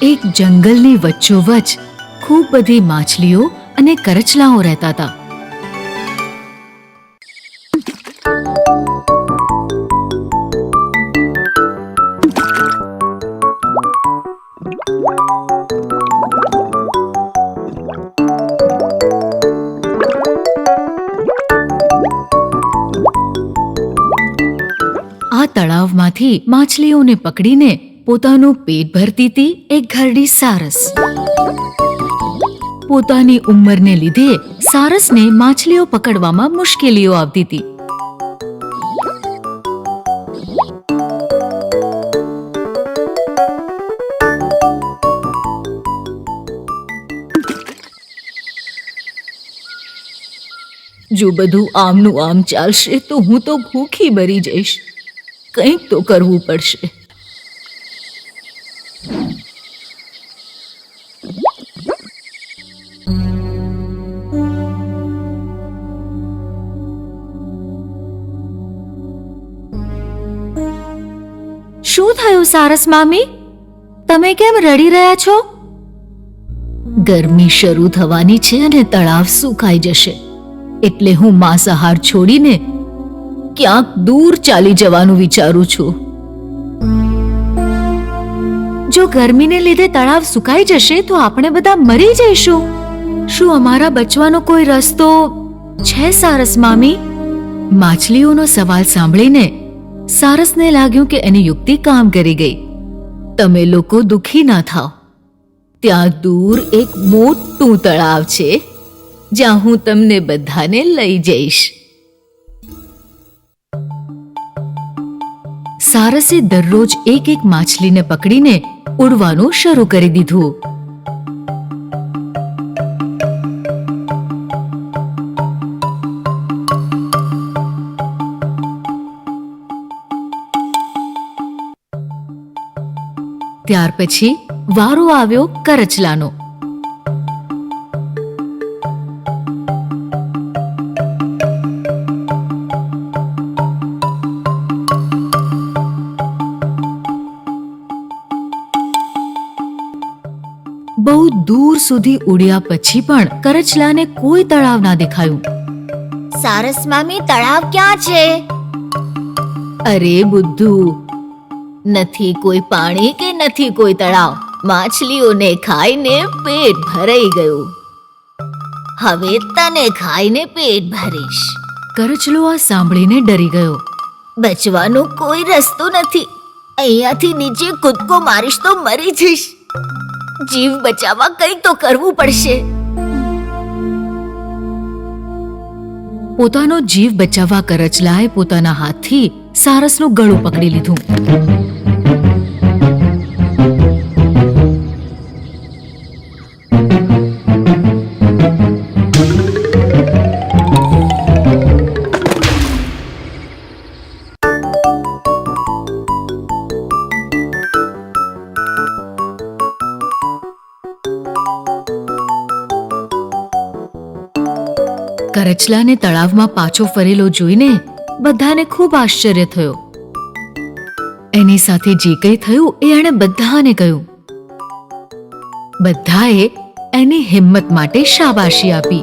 એક જંગલની વચ્ચોવચ્ચ ખૂબ બધી માછલીઓ અને કરચલાઓ રહેતા હતા. આ તળાવમાંથી માછલીઓને પકડીને પોતાનું પેટ ભરતી હતી એક ઘરડી સારસ. પોતાની ઉંમરને લીધે સારસને માછલીઓ પકડવામાં મુશ્કેલીઓ આવતી હતી. જો બધું આમનું આમ ચાલશે તો હું તો ભૂખી મરી જઈશ. કંઈક તો કરવું પડશે. શું થયું સારસ મામી? તમે કેમ રડી રહ્યા છો? ગરમી શરૂ થવાની છે અને તળાવ સુકાઈ જશે, એટલે હું માંસાહાર છોડીને ક્યાંક દૂર ચાલી જવાનું વિચારું છું. જો ગરમીને લીધે તળાવ સુકાઈ જશે તો આપણે બધા મરી જઈશું. શું અમારા બચવાનો કોઈ રસ્તો છે સારસ મામી? માછલીઓનો સવાલ સાંભળીને સારસને લાગ્યું કે એની યુક્તિ કામ કરી ગઈ. તમે લોકો દુખી ના થાઓ. ત્યાં દૂર એક મોટું તળાવ છે જ્યાં હું તમને બધાને લઈ જઈશ. સારસે દરરોજ એક એક માછલીને પકડીને ઉડવાનું શરૂ કરી દીધું. ત્યાર પછી વારો આવ્યો કરચલાનો. બહુ દૂર સુધી ઉડ્યા પછી પણ કરચલાને કોઈ તળાવ ના દેખાયું. સારસ મામી, તળાવ ક્યાં છે? અરે બુદ્ધુ, નથી કોઈ પાણી કે નથી કોઈ તળાવ. માછલીઓને ખાઈને પેટ ભરાઈ ગયું. હવે તને ખાઈને પેટ ભરીશ. કરચલો આ સાંભળીને ડરી ગયો. બચવાનો કોઈ રસ્તો નથી. અહીંયાથી નીચે કૂદકો મારીશ તો મરી જઈશ. જીવ બચાવવા કંઈક તો કરવું પડશે. પોતાનો જીવ બચાવવા કરચલાએ પોતાના હાથથી સારસનું ગળું પકડી લીધું. કરચલાને તળાવમાં પાછો ફરેલો જોઈને બધાને ખૂબ આશ્ચર્ય થયો. એની સાથે જે કંઈ થયું એ એણે બધાને કહ્યું. બધાએ એની હિંમત માટે શાબાશી આપી.